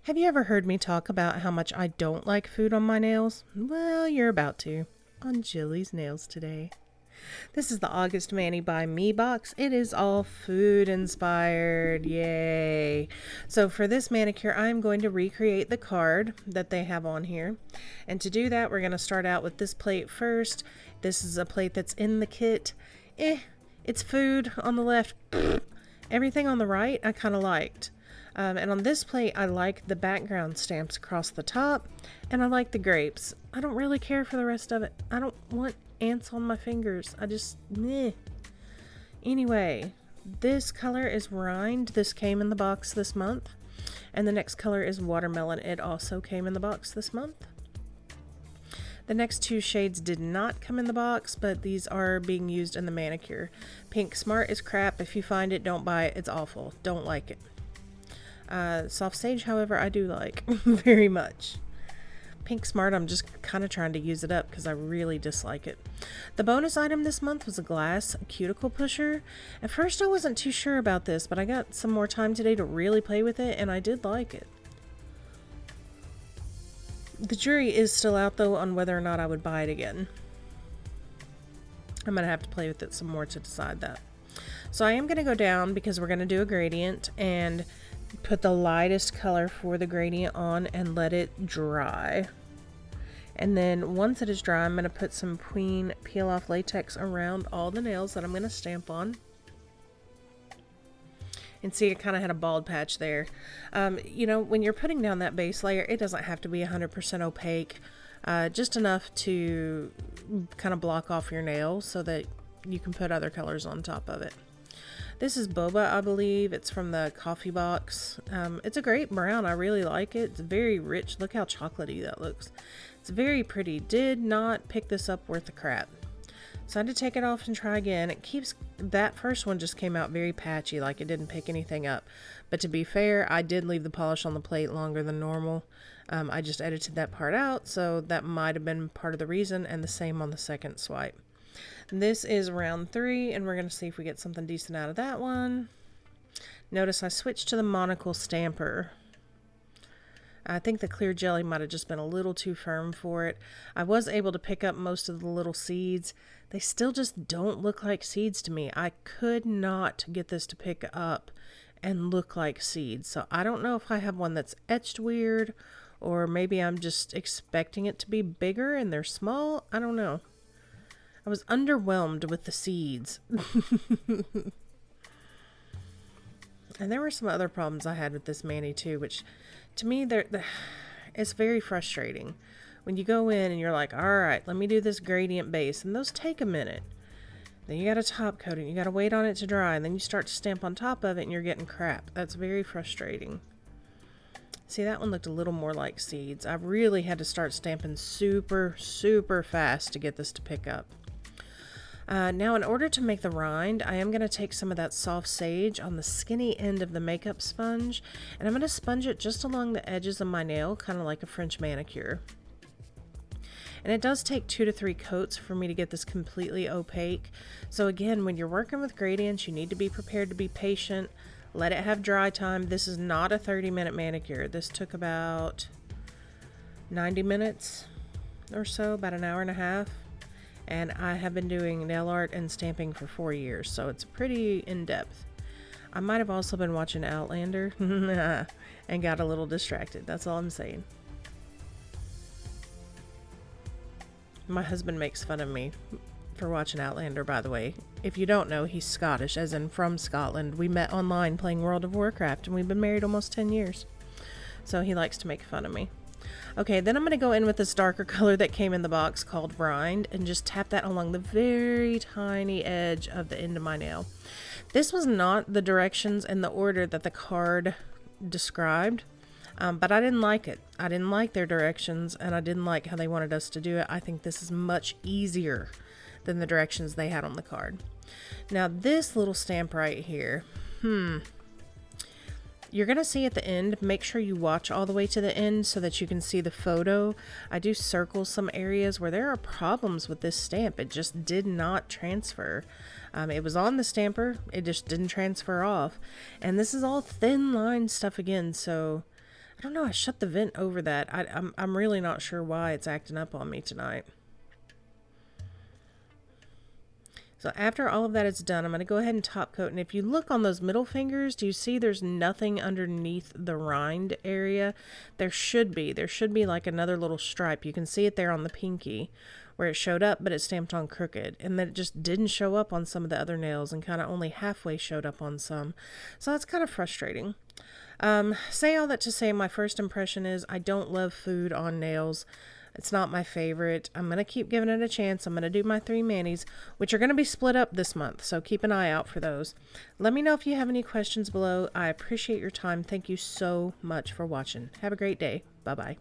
Have you ever heard me talk about how much I don't like food on my nails? Well, you're about to on Jillie's Nails today. This is the August Mani by Me box. It is all food inspired. Yay. So for this manicure, I'm going to recreate the card that they have on here. And to do that, we're going to start out with this plate first. This is a plate that's in the kit. It's food on the left. Everything on the right, I kind of liked. And on this plate, I like the background stamps across the top, and I like the grapes. I don't really care for the rest of it. I don't want ants on my fingers. I just, meh. Anyway, this color is rind. This came in the box this month. And the next color is watermelon. It also came in the box this month. The next two shades did not come in the box, but these are being used in the manicure. Pink Smart is crap. If you find it, don't buy it. It's awful. Don't like it. Soft Sage, however, I do like very much. Pink Smart, I'm just kind of trying to use it up because I really dislike it. The bonus item this month was a glass cuticle pusher. At first I wasn't too sure about this, but I got some more time today to really play with it, and I did like it. The jury is still out, though, on whether or not I would buy it again. I'm going to have to play with it some more to decide that. So I am going to go down because we're going to do a gradient and put the lightest color for the gradient on and let it dry. And then once it is dry, I'm going to put some Queen peel off latex around all the nails that I'm going to stamp on. And see, it kind of had a bald patch there. You know, when you're putting down that base layer, it doesn't have to be 100% opaque. Just enough to kind of block off your nail so that you can put other colors on top of it. This is boba, I believe. It's from the coffee box. It's a great brown. I really like it. It's very rich. Look how chocolatey that looks. It's very pretty. Did not pick this up worth the crap. So I had to take it off and try again. That first one just came out very patchy, like it didn't pick anything up. But to be fair, I did leave the polish on the plate longer than normal. I just edited that part out, so that might have been part of the reason, and the same on the second swipe. This is round 3, and we're going to see if we get something decent out of that one. Notice I switched to the monocle stamper. I think the clear jelly might have just been a little too firm for it. I was able to pick up most of the little seeds. They still just don't look like seeds to me. I could not get this to pick up and look like seeds. So I don't know if I have one that's etched weird, or maybe I'm just expecting it to be bigger and they're small. I don't know. I was underwhelmed with the seeds. And there were some other problems I had with this mani too, which to me, it's very frustrating. When you go in and you're like, all right, let me do this gradient base, and those take a minute. Then you got to top coat it, you got to wait on it to dry, and then you start to stamp on top of it and you're getting crap. That's very frustrating. See, that one looked a little more like seeds. I really had to start stamping super, super fast to get this to pick up. Now, in order to make the rind, I am going to take some of that soft sage on the skinny end of the makeup sponge, and I'm going to sponge it just along the edges of my nail, kind of like a French manicure. And it does take 2 to 3 coats for me to get this completely opaque. So again, when you're working with gradients, you need to be prepared to be patient. Let it have dry time. This is not a 30-minute manicure. This took about 90 minutes or so, about an hour and a half. And I have been doing nail art and stamping for 4 years, so it's pretty in-depth. I might have also been watching Outlander and got a little distracted. That's all I'm saying. My husband makes fun of me for watching Outlander, by the way. If you don't know, he's Scottish, as in from Scotland. We met online playing World of Warcraft, and we've been married almost 10 years. So he likes to make fun of me. Okay, then I'm going to go in with this darker color that came in the box called Rind and just tap that along the very tiny edge of the end of my nail. This was not the directions in the order that the card described, but I didn't like it. I didn't like their directions, and I didn't like how they wanted us to do it. I think this is much easier than the directions they had on the card. Now, this little stamp right here, you're going to see at the end, make sure you watch all the way to the end so that you can see the photo. I do circle some areas where there are problems with this stamp. It just did not transfer. It was on the stamper, it just didn't transfer off. And this is all thin line stuff again, so I don't know. I shut the vent over that. I'm really not sure why it's acting up on me tonight. So after all of that is done, I'm going to go ahead and top coat. And if you look on those middle fingers, do you see there's nothing underneath the rind area? There should be. There should be like another little stripe. You can see it there on the pinky where it showed up, but it's stamped on crooked. And then it just didn't show up on some of the other nails and kind of only halfway showed up on some. So that's kind of frustrating. Say all that to say my first impression is I don't love food on nails. It's not my favorite. I'm going to keep giving it a chance. I'm going to do my 3 manis, which are going to be split up this month, so keep an eye out for those. Let me know if you have any questions below. I appreciate your time. Thank you so much for watching. Have a great day. Bye-bye.